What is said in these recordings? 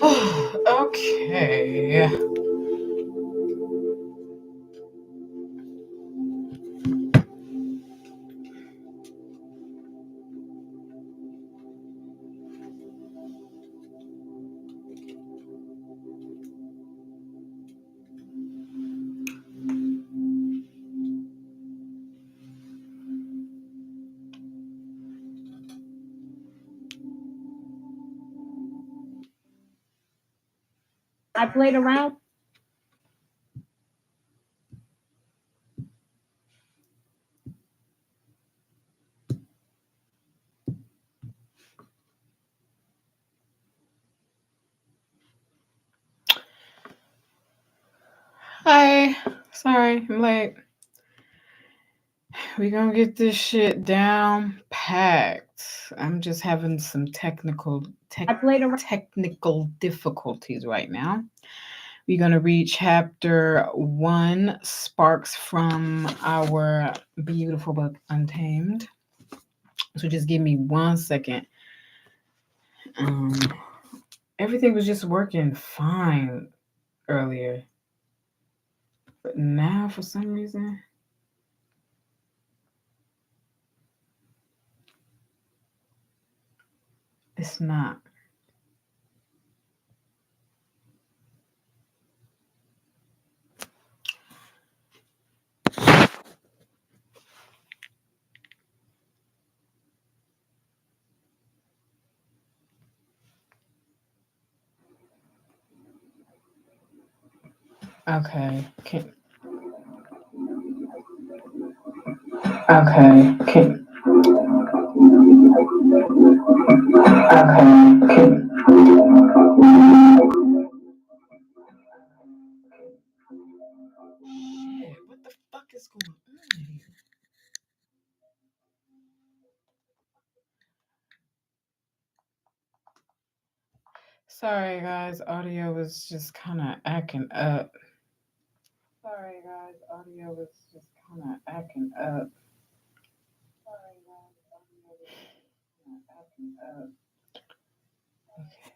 Okay. I played around. Hi. Sorry, I'm late. We gonna get this shit down packed. I'm just having some I played around. technical difficulties right now. We're gonna read chapter 1, Sparks, from our beautiful book Untamed. So just give me 1 second. Um, Everything was just working fine earlier, but now for some reason it's not. Okay. Okay. Shit, what the fuck is going on here? Sorry, guys. Audio was just kind of acting up. Sorry, guys. Audio was just kind of acting up. Sorry, guys. Audio was just kind of acting up. Okay.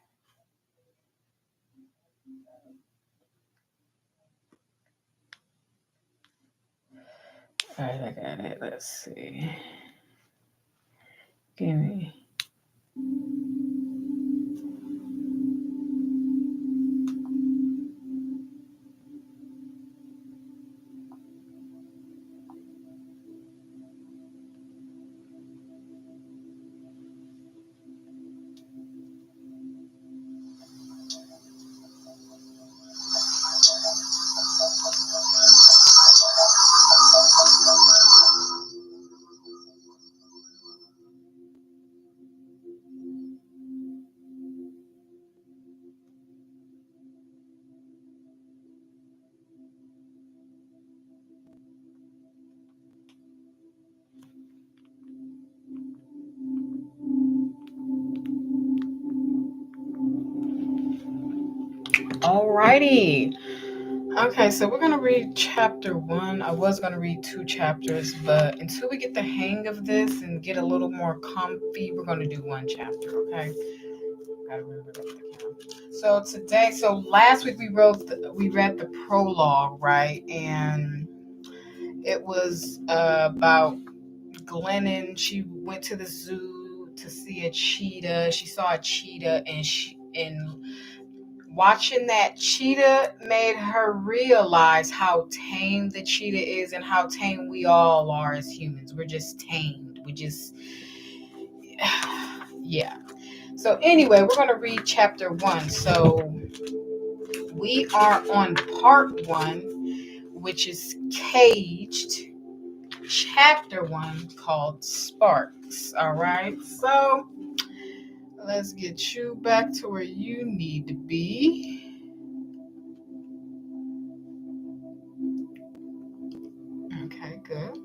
All right, I got it. Let's see. Give me. Alrighty. Okay, so we're gonna read chapter 1. I was gonna read 2 chapters, but until we get the hang of this and get a little more comfy, we're gonna do 1 chapter. Okay. Gotta remember that the camera. So last week we read the prologue, right? And it was about Glennon. She went to the zoo to see a cheetah. She saw a cheetah, and watching that cheetah made her realize how tame the cheetah is and how tame we all are as humans. We're just tamed. We just, yeah. So anyway, we're going to read chapter 1. So we are on part 1, which is Caged, chapter 1, called Sparks. All right. So let's get you back to where you need to be. Okay, good.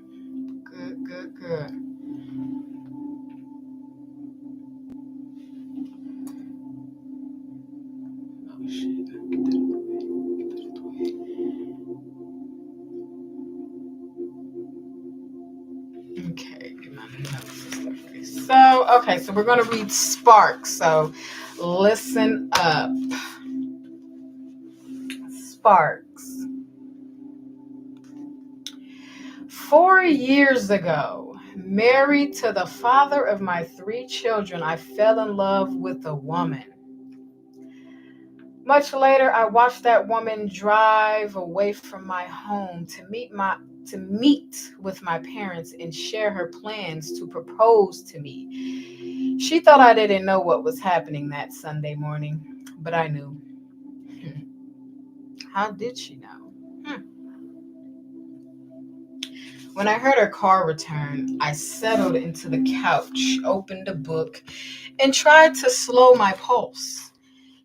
Good. Oh shit. Okay, get my notes and stuff ready. So we're gonna read Sparks. So listen up. Sparks. 4 years ago, married to the father of my 3 children, I fell in love with a woman. Much later, I watched that woman drive away from my home to meet with my parents and share her plans to propose to me. She thought I didn't know what was happening that Sunday morning, but I knew. How did she know? When I heard her car return, I settled into the couch, opened a book, and tried to slow my pulse.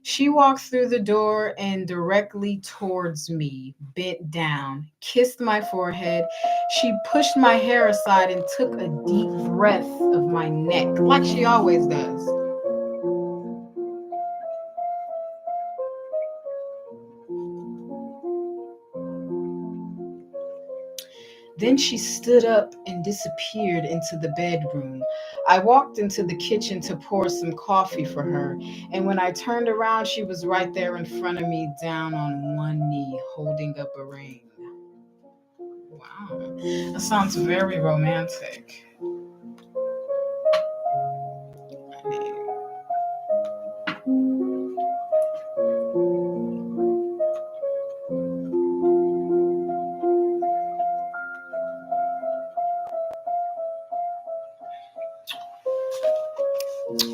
She walked through the door and directly towards me, bent down, kissed my forehead. She pushed my hair aside and took a deep breath of my neck, like she always does. Then she stood up and disappeared into the bedroom. I walked into the kitchen to pour some coffee for her, and when I turned around, she was right there in front of me, down on one knee, holding up a ring. Wow, that sounds very romantic.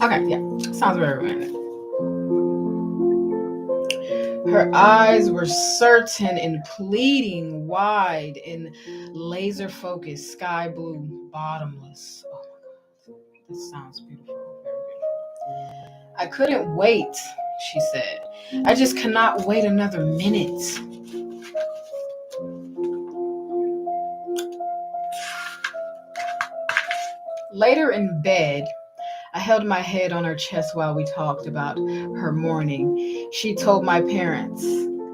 Okay, yeah, sounds very romantic. Her eyes were certain and pleading, wide and laser focused, sky blue, bottomless. Oh my God, this sounds beautiful, very beautiful. I couldn't wait, she said. I just cannot wait another minute. Later in bed, I held my head on her chest while we talked about her morning. She told my parents,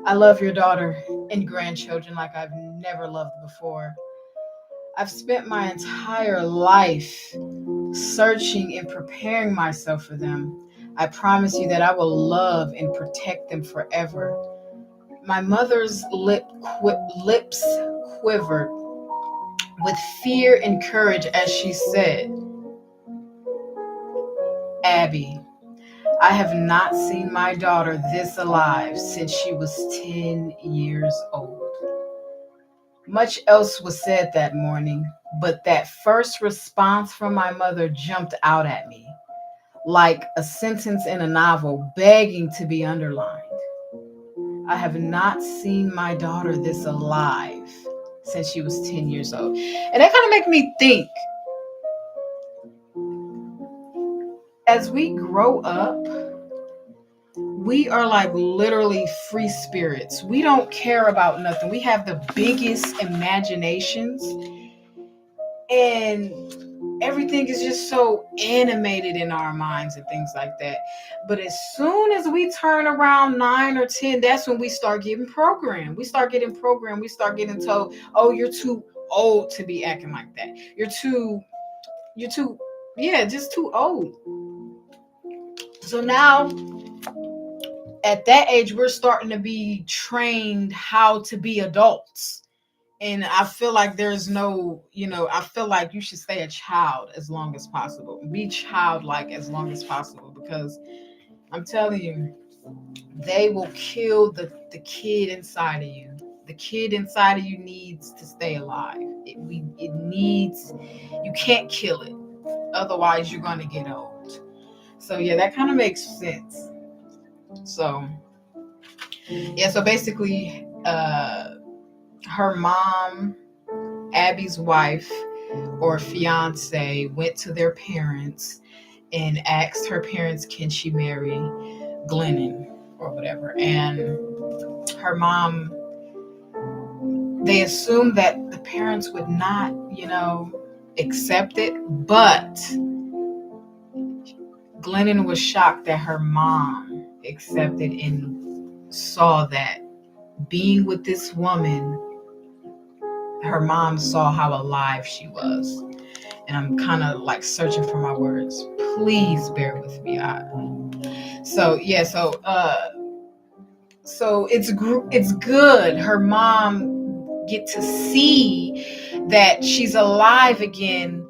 I love your daughter and grandchildren like I've never loved before. I've spent my entire life searching and preparing myself for them. I promise you that I will love and protect them forever. My mother's lips quivered with fear and courage as she said, Abby, I have not seen my daughter this alive since she was 10 years old. Much else was said that morning, but that first response from my mother jumped out at me, like a sentence in a novel begging to be underlined. I have not seen my daughter this alive since she was 10 years old. And that kind of makes me think, as we grow up, we are like literally free spirits. We don't care about nothing. We have the biggest imaginations, and everything is just so animated in our minds and things like that. But as soon as we turn around 9 or 10, that's when we start getting programmed. We start getting told, oh, you're too old to be acting like that. Just too old. So now at that age, we're starting to be trained how to be adults. And I feel like I feel like you should stay a child as long as possible. Be childlike as long as possible, because I'm telling you, they will kill the kid inside of you. The kid inside of you needs to stay alive. You can't kill it. Otherwise, you're going to get old. So, yeah, that kind of makes sense. So basically, her mom, Abby's wife or fiance, went to their parents and asked her parents, can she marry Glennon or whatever? And her mom, they assumed that the parents would not, accept it, but Glennon was shocked that her mom accepted and saw that being with this woman, her mom saw how alive she was. And I'm kind of like searching for my words. Please bear with me. So it's good her mom get to see that she's alive again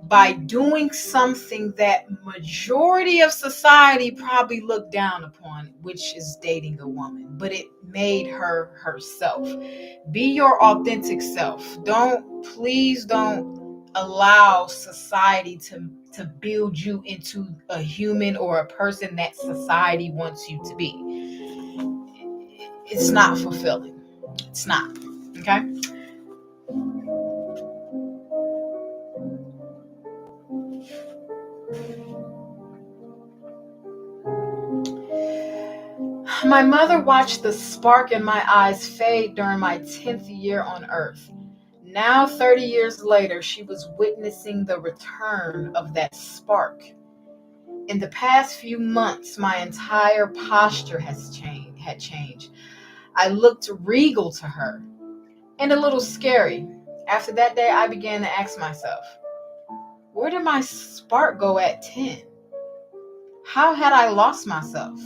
by doing something that majority of society probably looked down upon, which is dating a woman. But it made her herself. Be your authentic self. Please don't allow society to build you into a human or a person that society wants you to be. It's not fulfilling. It's not. Okay? My mother watched the spark in my eyes fade during my 10th year on Earth. Now, 30 years later, she was witnessing the return of that spark. In the past few months, my entire posture had changed. I looked regal to her and a little scary. After that day, I began to ask myself, where did my spark go at 10? How had I lost myself?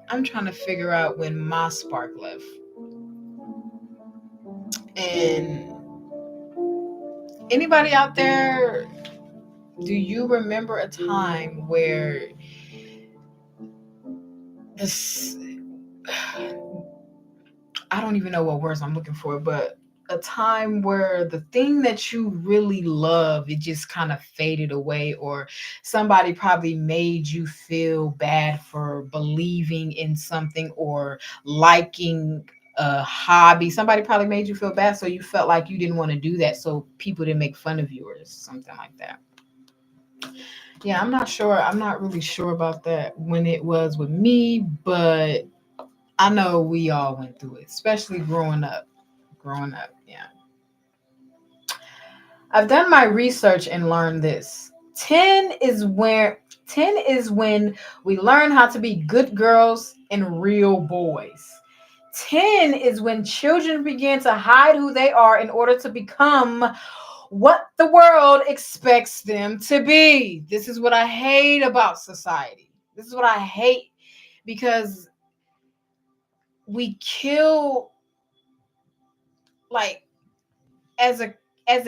I'm trying to figure out when my spark left. And anybody out there, do you remember a time where this, I don't even know what words I'm looking for, but a time where the thing that you really love, it just kind of faded away, or somebody probably made you feel bad for believing in something or liking a hobby. Somebody probably made you feel bad, so you felt like you didn't want to do that, so people didn't make fun of you or something like that. Yeah, I'm not sure. I'm not really sure about that when it was with me, but I know we all went through it, especially growing up. Yeah. I've done my research and learned this. 10 is when we learn how to be good girls and real boys. 10 is when children begin to hide who they are in order to become what the world expects them to be. This is what I hate about society. This is what I hate, because we kill, like, as a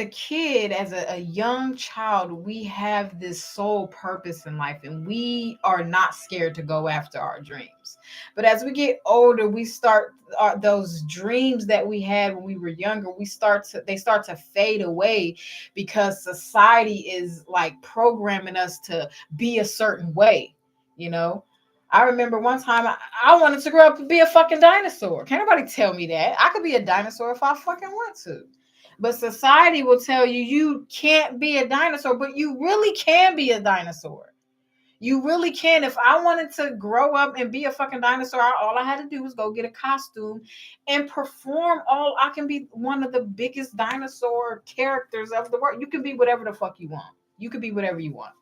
kid, as a young child, we have this sole purpose in life, and we are not scared to go after our dreams. But as we get older, we start those dreams that we had when we were younger, they start to fade away, because society is like programming us to be a certain way, you know. I remember one time I wanted to grow up and be a fucking dinosaur. Can't nobody tell me that. I could be a dinosaur if I fucking want to. But society will tell you you can't be a dinosaur, but you really can be a dinosaur. You really can. If I wanted to grow up and be a fucking dinosaur, all I had to do was go get a costume and perform. I can be one of the biggest dinosaur characters of the world. You can be whatever the fuck you want. You can be whatever you want.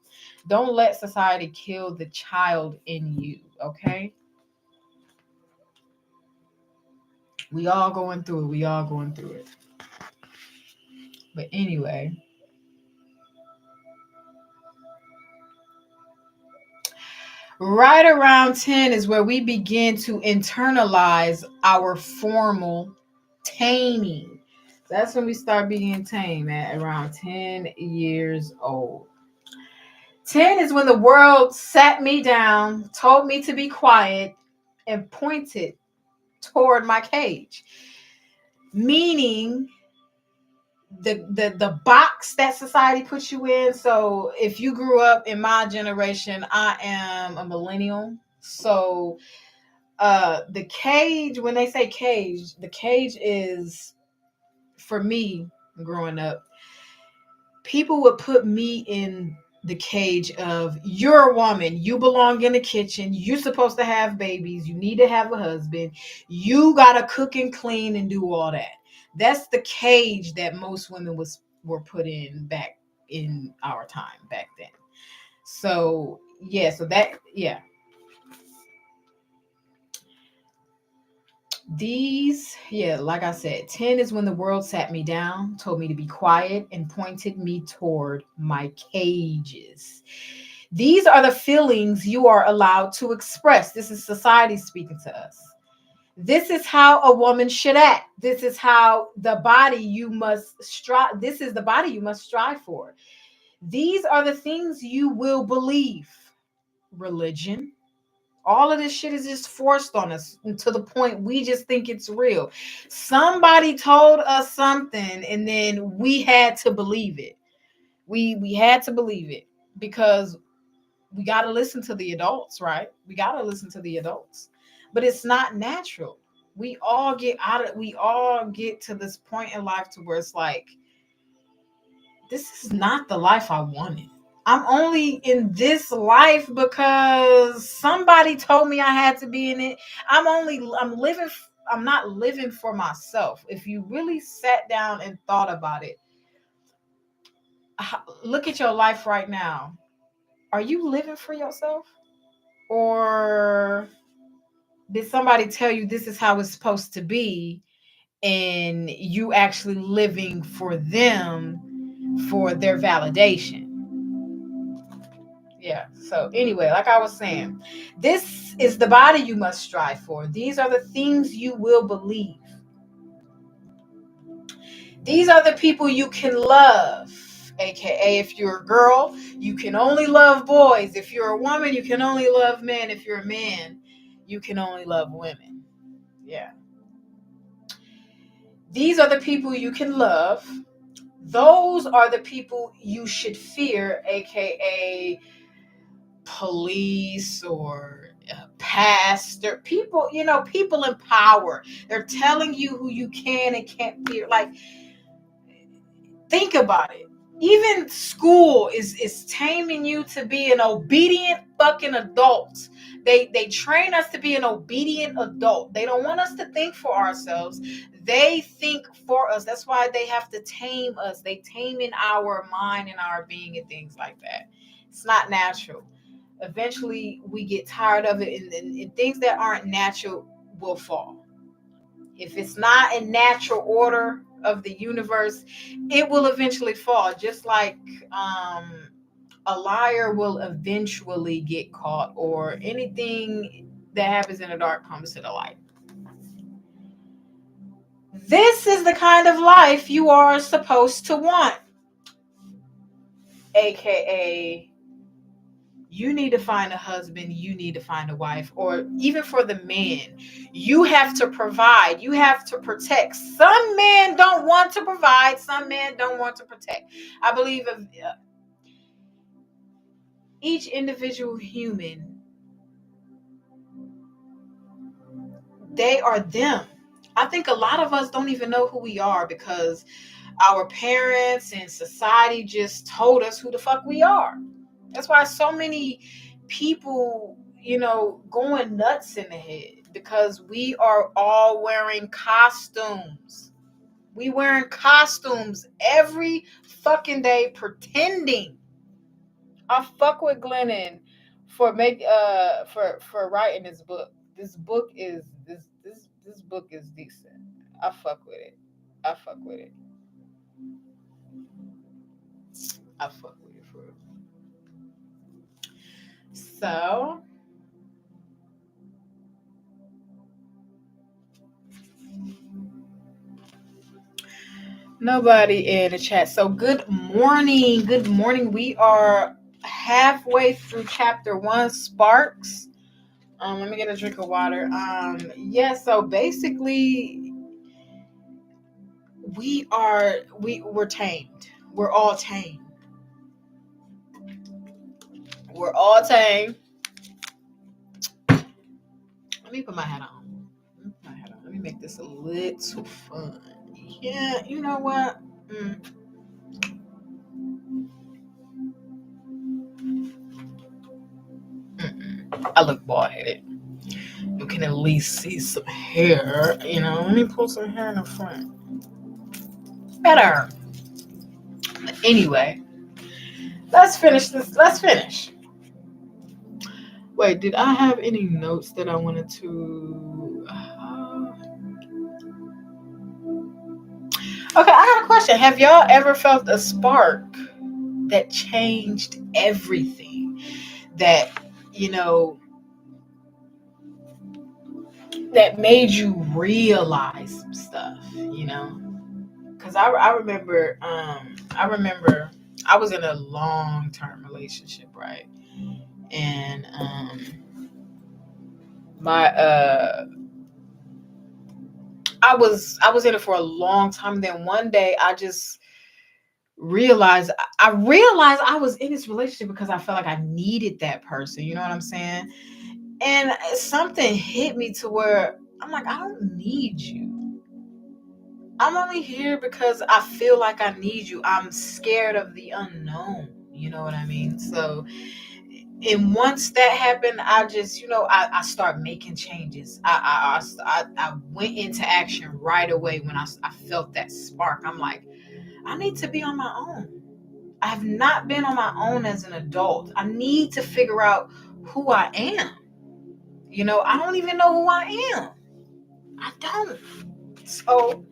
Don't let society kill the child in you, okay? We all going through it. We all going through it. But anyway, right around 10 is where we begin to internalize our formal taming. That's when we start being tame, at around 10 years old. 10 is when the world sat me down, told me to be quiet, and pointed toward my cage. Meaning the box that society puts you in. So if you grew up in my generation, I am a millennial. So the cage, when they say cage, the cage is, for me growing up, people would put me in the cage of, you're a woman, you belong in the kitchen, you're supposed to have babies, you need to have a husband, you gotta cook and clean and do all that. That's the cage that most women were put in back in our time back then. So like I said, 10 is when the world sat me down, told me to be quiet, and pointed me toward my cages. These are the feelings you are allowed to express. This is society speaking to us. This is how a woman should act. This is how the body you must strive. This is the body you must strive for. These are the things you will believe. Religion. All of this shit is just forced on us to the point we just think it's real. Somebody told us something and then we had to believe it. We had to believe it because we got to listen to the adults, right? We got to listen to the adults. But it's not natural. We all get to this point in life to where it's like, this is not the life I wanted. I'm only in this life because somebody told me I had to be in it. I'm not living for myself. If you really sat down and thought about it, look at your life right now. Are you living for yourself? Or did somebody tell you this is how it's supposed to be and you actually living for them for their validation? Yeah. So anyway, like I was saying, this is the body you must strive for. These are the things you will believe. These are the people you can love. AKA, if you're a girl, you can only love boys. If you're a woman, you can only love men. If you're a man, you can only love women. Yeah. These are the people you can love. Those are the people you should fear, AKA police or pastor, people, people in power. They're telling you who you can and can't fear. Like, think about it. Even school is taming you to be an obedient fucking adult. They train us to be an obedient adult. They don't want us to think for ourselves. They think for us. That's why they have to tame us. They tame in our mind and our being and things like that. It's not natural. Eventually we get tired of it, and things that aren't natural will fall. If it's not in natural order of the universe, it will eventually fall. Just like a liar will eventually get caught, or anything that happens in the dark comes to the light. This is the kind of life you are supposed to want. AKA, you need to find a husband, you need to find a wife, or even for the men, you have to provide, you have to protect. Some men don't want to provide, some men don't want to protect. I believe of each individual human, they are them. I think a lot of us don't even know who we are because our parents and society just told us who the fuck we are. That's why so many people, going nuts in the head, because we are all wearing costumes. We wearing costumes every fucking day, pretending. I fuck with Glennon for writing this book. This book is this book is decent. I fuck with it. I fuck with it. I fuck with it for real. So nobody in the chat. So good morning. Good morning. We are halfway through chapter 1, Sparks. Let me get a drink of water. So basically we're tamed. We're all tamed. We're all tamed. Let me put my hat on. Let me make this a little fun. Yeah, you know what? I look bald headed. You can at least see some hair. Let me pull some hair in the front. Better. But anyway, let's finish this. Let's finish. Wait, did I have any notes that I wanted to? Okay, I got a question. Have y'all ever felt a spark that changed everything? That, you know, that made you realize some stuff, you know? Because I remember I was in a long-term relationship, right? And my I was in it for a long time. Then one day I just realized I was in this relationship because I felt like I needed that person. You know what I'm saying? And something hit me to where I'm like, I don't need you. I'm only here because I feel like I need you. I'm scared of the unknown. You know what I mean? So, and once that happened, I just, I start making changes. I went into action right away when I felt that spark. I'm like, I need to be on my own. I have not been on my own as an adult. I need to figure out who I am. I don't even know who I am. I don't. So,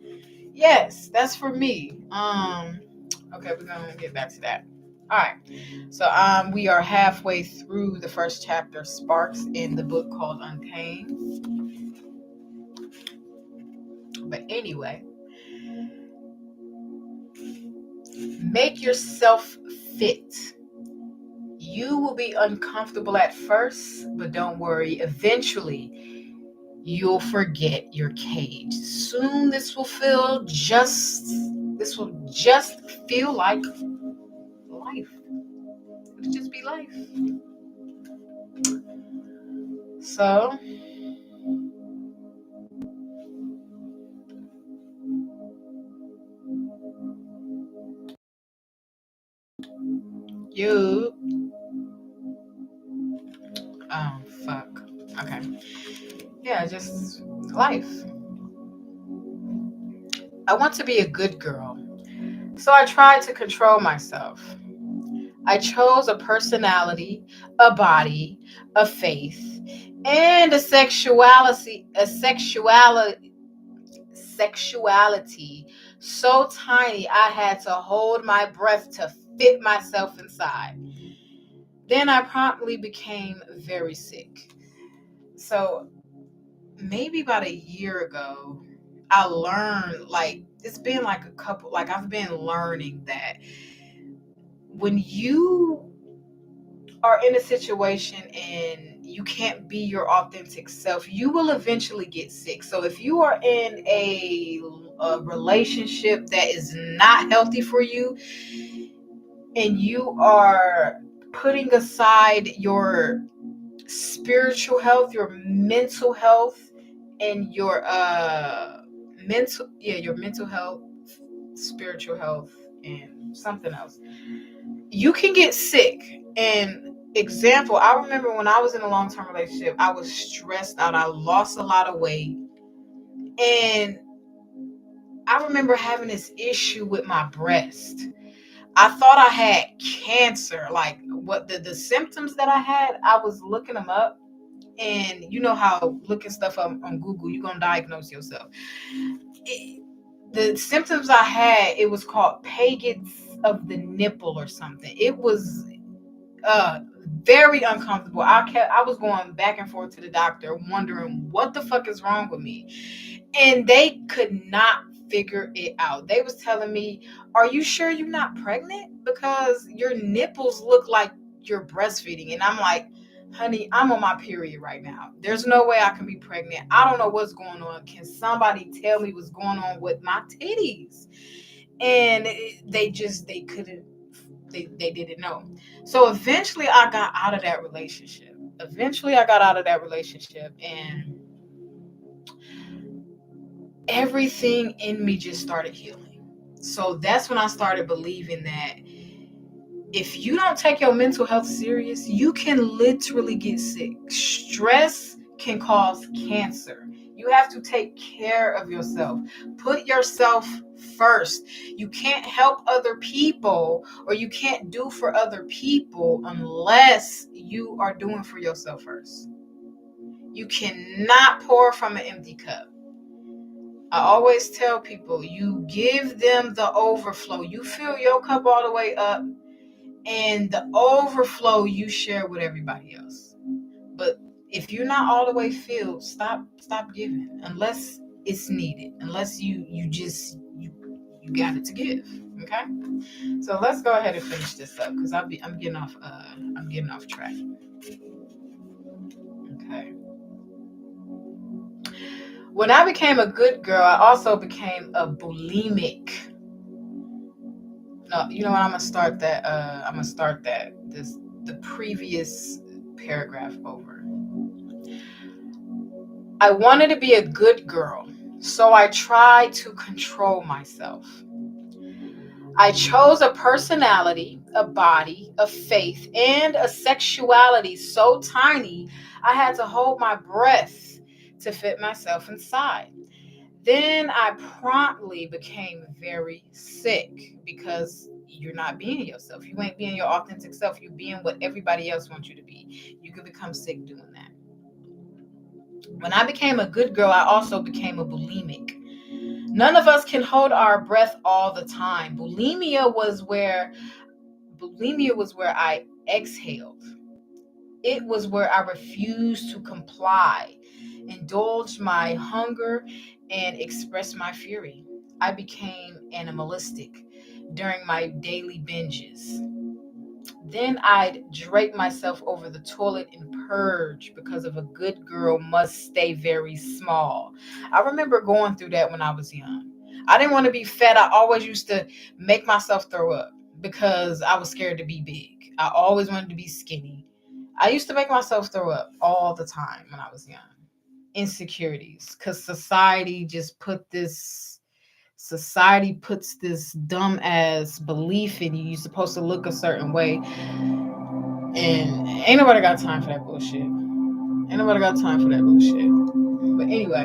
yes, that's for me. Okay, we're gonna get back to that. All right. So, we are halfway through the first chapter, Sparks, in the book called Untamed. But anyway, make yourself fit. You will be uncomfortable at first, but don't worry. Eventually, you'll forget your cage. Soon, this will just feel like life. It'll just be life. So, you, oh fuck. Okay. Yeah, just life. I want to be a good girl. So I tried to control myself. I chose a personality, a body, a faith, and a sexuality so tiny I had to hold my breath to fit myself inside. Then I promptly became very sick. So maybe about a year ago, I learned, like, it's been like I've been learning that when you are in a situation and you can't be your authentic self, you will eventually get sick. So if you are in a relationship that is not healthy for you, and you are putting aside your spiritual health, your mental health, and your mental health, spiritual health, and something else, you can get sick. And example, I remember when I was in a long-term relationship, I was stressed out. I lost a lot of weight. And I remember having this issue with my breast. I thought I had cancer. Like, what the symptoms that I had, I was looking them up. And you know how looking stuff up on Google, you're going to diagnose yourself. The symptoms I had, it was called Pagets of the nipple or something. It was uh very uncomfortable. I was going back and forth to the doctor wondering what the fuck is wrong with me. And they could not figure it out. They was telling me, "Are you sure you're not pregnant? Because your nipples look like you're breastfeeding." And I'm like, "Honey, I'm on my period right now. There's no way I can be pregnant. I don't know what's going on. Can somebody tell me what's going on with my titties?" And they couldn't, they didn't know. So eventually I got out of that relationship. And everything in me just started healing. So that's when I started believing that if you don't take your mental health serious, you can literally get sick. Stress can cause cancer. You have to take care of yourself. Put yourself first. You can't help other people, or you can't do for other people unless you are doing for yourself first. You cannot pour from an empty cup. I always tell people, you give them the overflow. You fill your cup all the way up, and the overflow you share with everybody else. But if you're not all the way filled, stop giving unless it's needed. Unless you got it to give. Okay? So let's go ahead and finish this up because I'm getting off track. Okay. When I became a good girl, I also became a bulimic. No, you know what? I'm gonna start the previous paragraph over. I wanted to be a good girl, so I tried to control myself. I chose a personality, a body, a faith, and a sexuality so tiny I had to hold my breath to fit myself inside. Then I promptly became very sick because you're not being yourself. You ain't being your authentic self. You're being what everybody else wants you to be. You could become sick doing that. When I became a good girl, I also became a bulimic. None of us can hold our breath all the time. Bulimia was where I exhaled. It was where I refused to comply, indulge my hunger, and express my fury. I became animalistic during my daily binges. Then I'd drape myself over the toilet and purge because of a good girl must stay very small. I remember going through that when I was young. I didn't want to be fat. I always used to make myself throw up because I was scared to be big. I always wanted to be skinny. I used to make myself throw up all the time when I was young. Insecurities, because society puts this dumb ass belief in you. You're supposed to look a certain way. And ain't nobody got time for that bullshit. Ain't nobody got time for that bullshit. But anyway.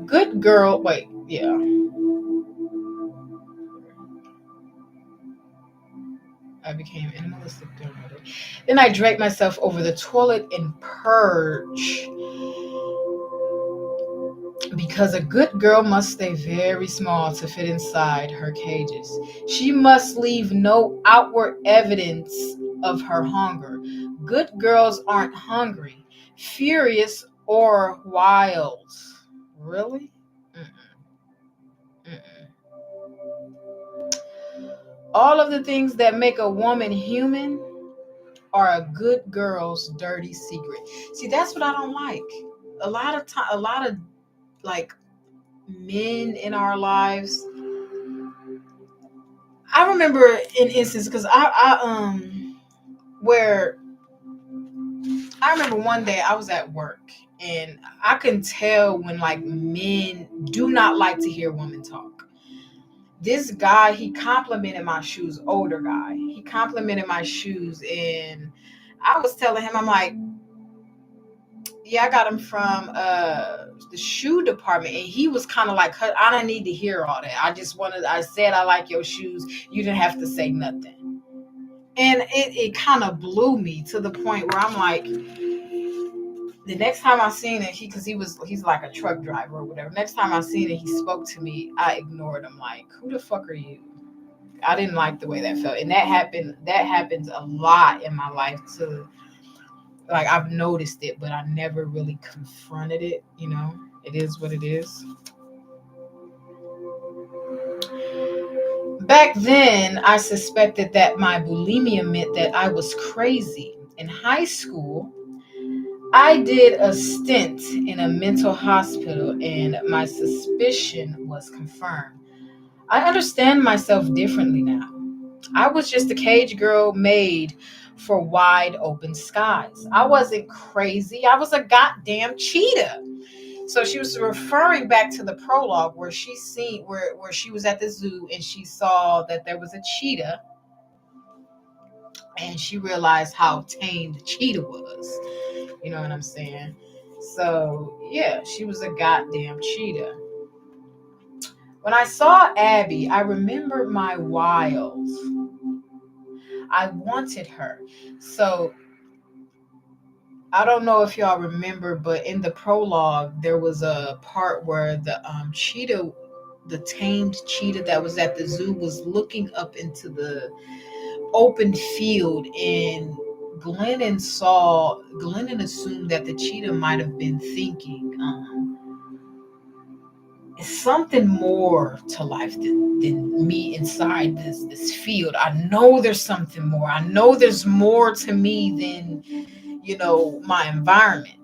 Good girl. Wait, yeah. I became animalistic during my day. Then I dragged myself over the toilet and purge. Because a good girl must stay very small to fit inside her cages. She must leave no outward evidence of her hunger. Good girls aren't hungry, furious, or wild. Really? Mm-mm. All of the things that make a woman human are a good girl's dirty secret. See, that's what I don't like. A lot of like men in our lives. I remember an instance because where I remember one day I was at work and I can tell when like men do not like to hear women talk. This guy, he complimented my shoes, older guy. He complimented my shoes and I was telling him, I'm like, yeah, I got them from the shoe department. And he was kind of like, I don't need to hear all that. I said I like your shoes. You didn't have to say nothing. And it kind of blew me to the point where I'm like, the next time I seen it, he's like a truck driver or whatever. Next time I seen it, he spoke to me. I ignored him. Like, who the fuck are you? I didn't like the way that felt, and that happens a lot in my life too. Like I've noticed it, but I never really confronted it. You know, it is what it is. Back then, I suspected that my bulimia meant that I was crazy. In high school, I did a stint in a mental hospital and my suspicion was confirmed. I understand myself differently now. I was just a cage girl made for wide open skies. I wasn't crazy. I was a goddamn cheetah. So she was referring back to the prologue where where she was at the zoo and she saw that there was a cheetah and she realized how tame the cheetah was. You know what I'm saying? So, yeah, she was a goddamn cheetah. When I saw Abby, I remembered my wiles. I wanted her. So I don't know if y'all remember, but in the prologue, there was a part where the cheetah, the tamed cheetah that was at the zoo, was looking up into the open field, and Glennon assumed that the cheetah might have been thinking, it's something more to life than me inside this field. I know there's something more. I know there's more to me than, my environment.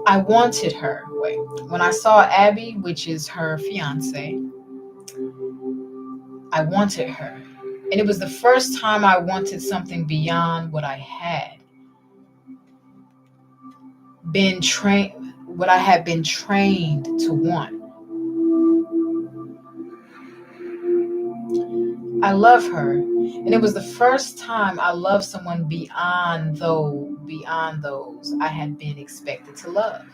I wanted her. Wait, when I saw Abby, which is her fiance, I wanted her. And it was the first time I wanted something beyond what I had been trained, what I had been trained to want. I love her. And it was the first time I loved someone beyond those I had been expected to love.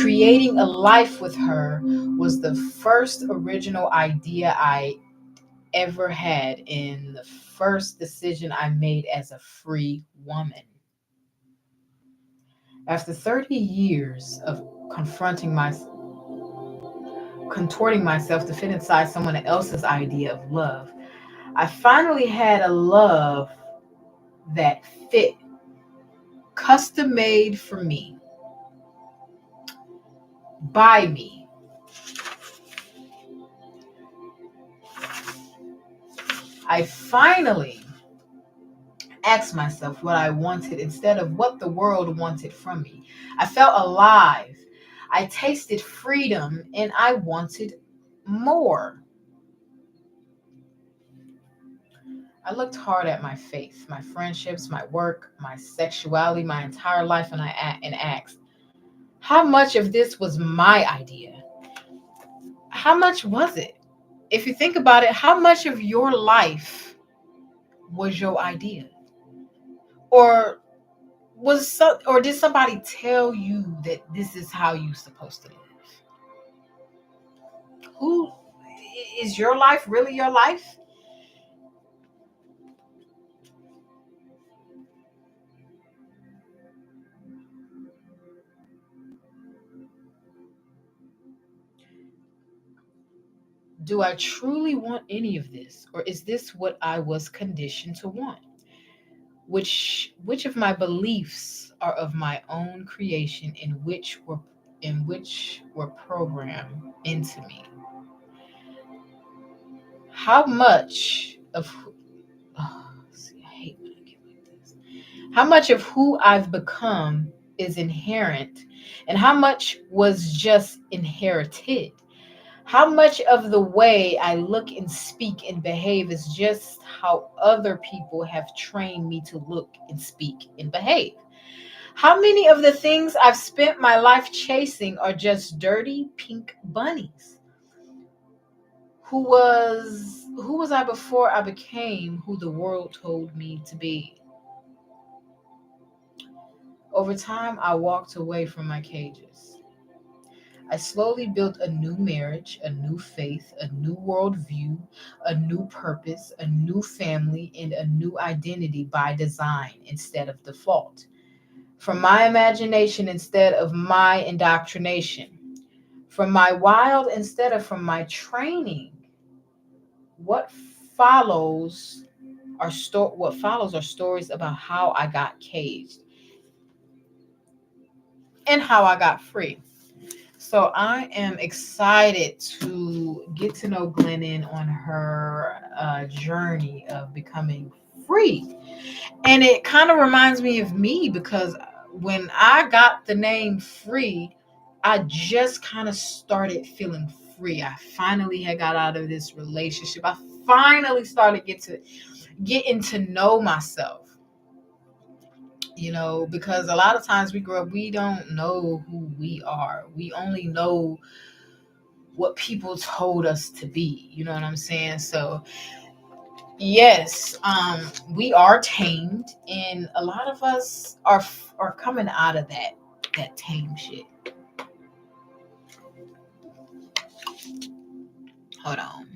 Creating a life with her was the first original idea I ever had, and the first decision I made as a free woman. After 30 years of contorting myself to fit inside someone else's idea of love, I finally had a love that fit, custom made for me, by me. I finally asked myself what I wanted instead of what the world wanted from me. I felt alive. I tasted freedom, and I wanted more. I looked hard at my faith, my friendships, my work, my sexuality, my entire life, and asked, how much of this was my idea? How much was it? If you think about it, how much of your life was your idea? Or or did somebody tell you that this is how you're supposed to live? Who is your life really your life? Do I truly want any of this, or is this what I was conditioned to want? Which of my beliefs are of my own creation, and which were programmed into me? How much of see, I hate when I get like this. How much of who I've become is inherent, and how much was just inherited? How much of the way I look and speak and behave is just how other people have trained me to look and speak and behave? How many of the things I've spent my life chasing are just dirty pink bunnies? Who was I before I became who the world told me to be? Over time, I walked away from my cages. I slowly built a new marriage, a new faith, a new worldview, a new purpose, a new family, and a new identity by design instead of default. From my imagination instead of my indoctrination. From my wild instead of from my training. What follows are stories about how I got caged and how I got free. So I am excited to get to know Glennon on her journey of becoming free. And it kind of reminds me of me because when I got the name free, I just kind of started feeling free. I finally had got out of this relationship. I finally started getting to know myself. Because a lot of times we grow up, we don't know who we are. We only know what people told us to be. You know what I'm saying? So Yes, we are tamed, and a lot of us are coming out of that tame shit. Hold on.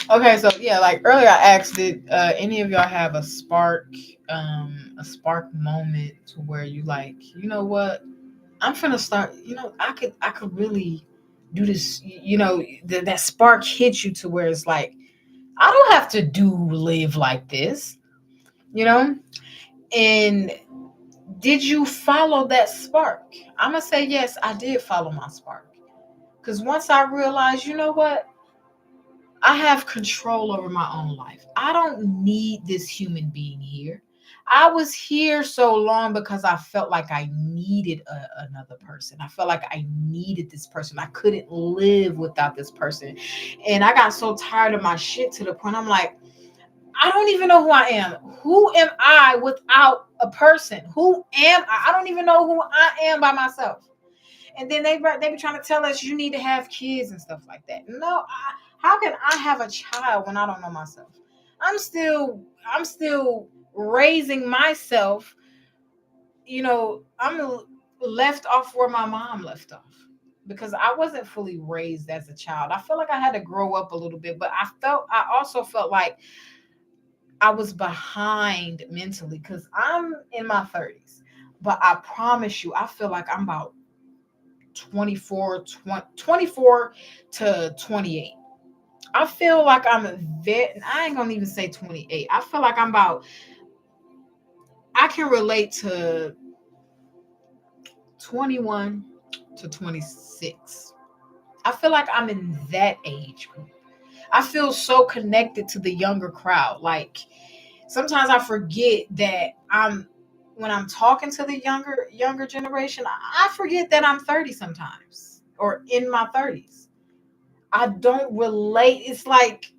Okay, so yeah, like earlier I asked, did any of y'all have a spark moment to where you like, you know what, I'm finna start, I could really do this, that spark hits you to where it's like, I don't have to live like this, you know? And did you follow that spark? I'm gonna say yes, I did follow my spark. Because once I realized, you know what, I have control over my own life. I don't need this human being here. I was here so long because I felt like I needed another person. I felt like I needed this person. I couldn't live without this person. And I got so tired of my shit to the point I'm like, I don't even know who I am. Who am I without a person? Who am I? I don't even know who I am by myself. And then they be trying to tell us you need to have kids and stuff like that. No, how can I have a child when I don't know myself? I'm still raising myself. I'm left off where my mom left off because I wasn't fully raised as a child. I feel like I had to grow up a little bit, but I also felt like I was behind mentally because I'm in my 30s. But I promise you, I feel like I'm about 24 to 28. I feel like I ain't gonna even say 28. I feel like I can relate to 21 to 26. I feel like I'm in that age group. I feel so connected to the younger crowd. Like sometimes I forget that when I'm talking to the younger generation, I forget that I'm 30 sometimes or in my 30s. I don't relate. It's like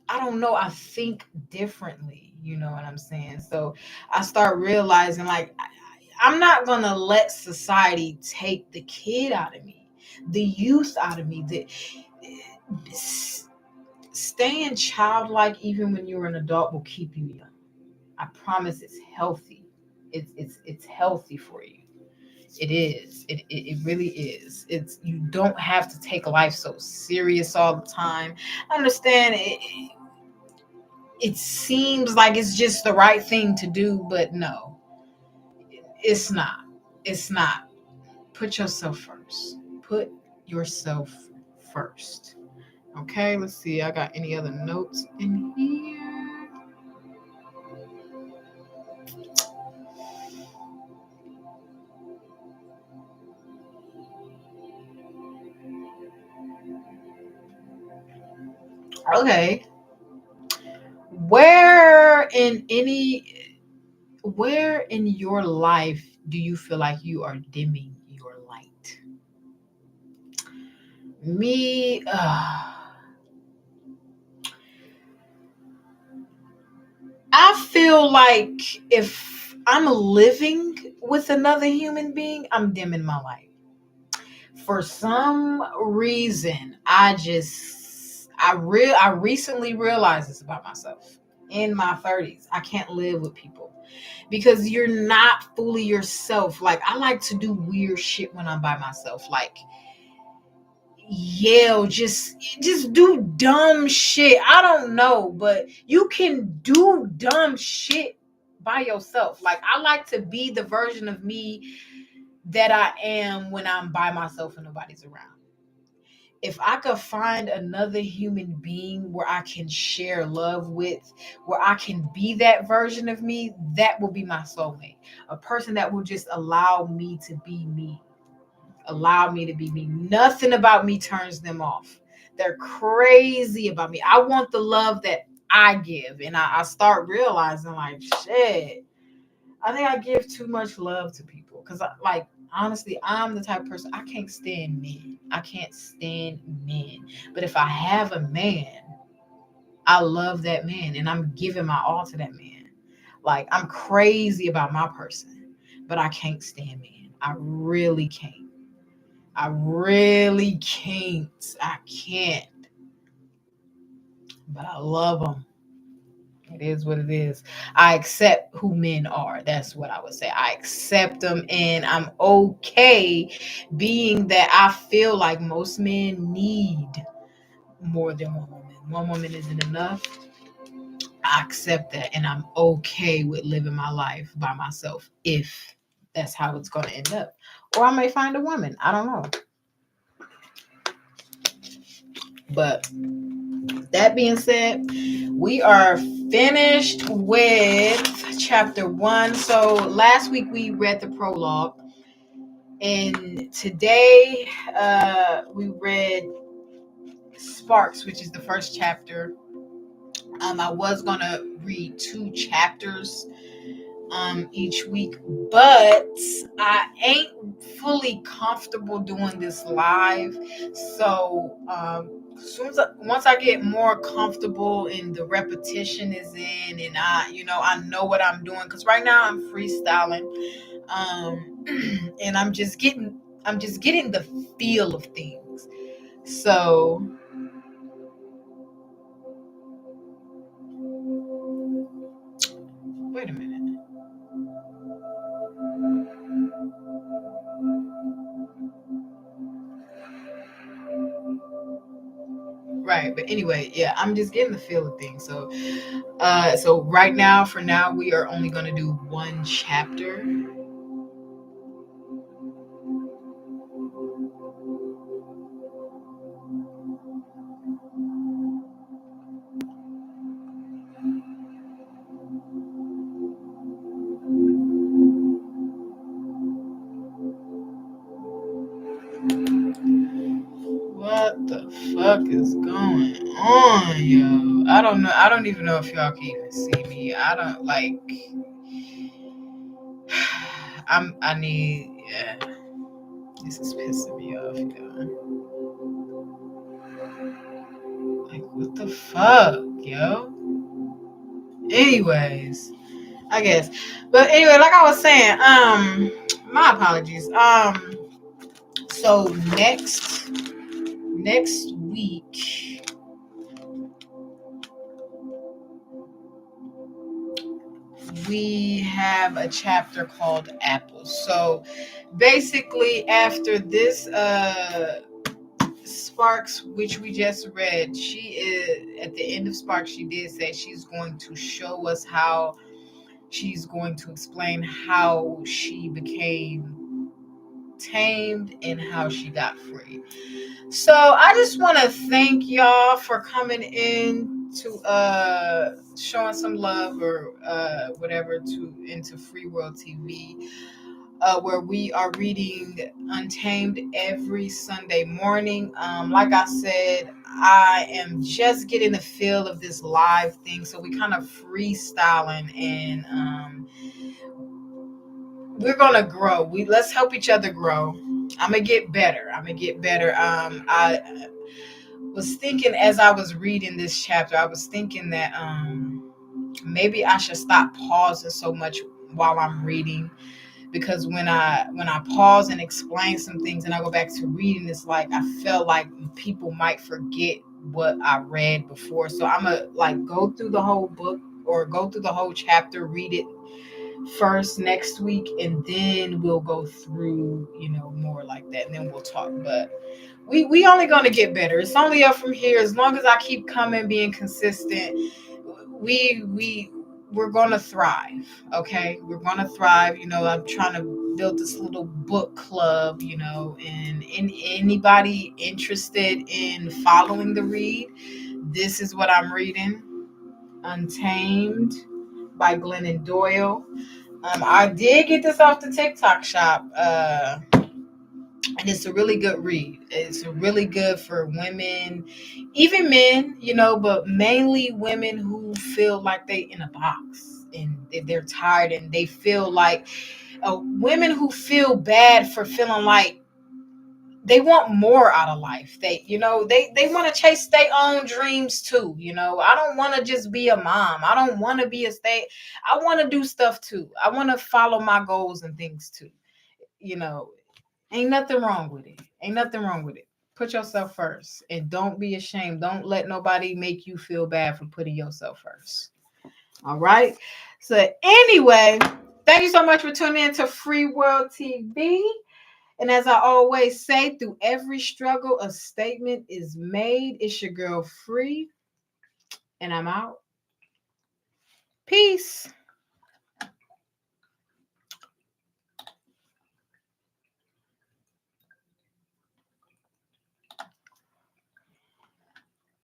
I don't know. I think differently. You know what I'm saying? So I start realizing like I'm not gonna let society take the kid out of me, the youth out of me. Staying childlike even when you're an adult will keep you young. I promise it's healthy. It's healthy for you. It is. It really is. It's you don't have to take life so serious all the time. I understand it seems like it's just the right thing to do, but no, it's not. It's not. Put yourself first. Put yourself first. Okay, let's see. I got any other notes in here? Okay. Where in any where in your life do you feel like you are dimming your light? Me, I feel like if I'm living with another human being, I'm dimming my light. For some reason, I recently realized this about myself. In my 30s, I can't live with people because you're not fully yourself. Like I like to do weird shit when I'm by myself. Like yell, just do dumb shit. I don't know, but you can do dumb shit by yourself. Like I like to be the version of me that I am when I'm by myself and nobody's around. If I could find another human being where I can share love with, where I can be that version of me, that will be my soulmate. A person that will just allow me to be me. Allow me to be me. Nothing about me turns them off. They're crazy about me. I want the love that I give. And I start realizing, like, shit, I think I give too much love to people. Because, like, honestly, I'm the type of person, I can't stand men. I can't stand men. But if I have a man, I love that man and I'm giving my all to that man. Like, I'm crazy about my person, but I can't stand men. I really can't. I really can't. I can't. But I love them. It is what it is. I accept who men are. That's what I would say. I accept them and I'm okay being that I feel like most men need more than one woman. One woman isn't enough. I accept that and I'm okay with living my life by myself if that's how it's going to end up. Or I may find a woman. I don't know. But that being said, we are finished with chapter 1. So last week we read the prologue, and today we read Sparks, which is the first chapter. I was gonna read 2 chapters each week, but I ain't fully comfortable doing this live. So once I get more comfortable and the repetition is in, and I know what I'm doing, because right now I'm freestyling, and I'm just getting the feel of things. So wait a minute. Right, but anyway, yeah, I'm just getting the feel of things. So right now, for now, we are only going to do 1 chapter. What the fuck is going on, yo? I don't know. I don't even know if y'all can even see me. I don't like. I need. Yeah, this is pissing me off, yo. Like, what the fuck, yo? Anyways, I guess. But anyway, like I was saying, my apologies. So next week we have a chapter called Apples. So basically after this Sparks, which we just read, she is at the end of Sparks, she did say she's going to show us how she's going to explain how she became tamed and how she got free. So I just want to thank y'all for coming in to showing some love or whatever to into Free World TV, where we are reading Untamed every Sunday morning. Like I said, I am just getting the feel of this live thing, so we kind of freestyling, and we're gonna grow. Let's help each other grow. I'm gonna get better. I was thinking as I was reading this chapter, I was thinking that maybe I should stop pausing so much while I'm reading, because when I pause and explain some things and I go back to reading, it's like I felt like people might forget what I read before. So I'm gonna like go through the whole book or go through the whole chapter, read it first next week, and then we'll go through more like that, and then we'll talk. But we only gonna get better. It's only up from here. As long as I keep coming, being consistent, we're gonna thrive. Okay, we're gonna thrive. I'm trying to build this little book club, and anybody interested in following the read, this is what I'm reading: Untamed by Glennon Doyle. I did get this off the TikTok shop, and it's a really good read. It's really good for women, even men, but mainly women who feel like they in a box and they're tired, and they feel like women who feel bad for feeling like they want more out of life. They, they want to chase their own dreams too. I don't want to just be a mom. I don't want to be I want to do stuff too. I want to follow my goals and things too. You know, ain't nothing wrong with it. Ain't nothing wrong with it. Put yourself first and don't be ashamed. Don't let nobody make you feel bad for putting yourself first. All right. So anyway, thank you so much for tuning in to Free World TV. And as I always say, through every struggle, a statement is made. It's your girl Free, and I'm out. Peace.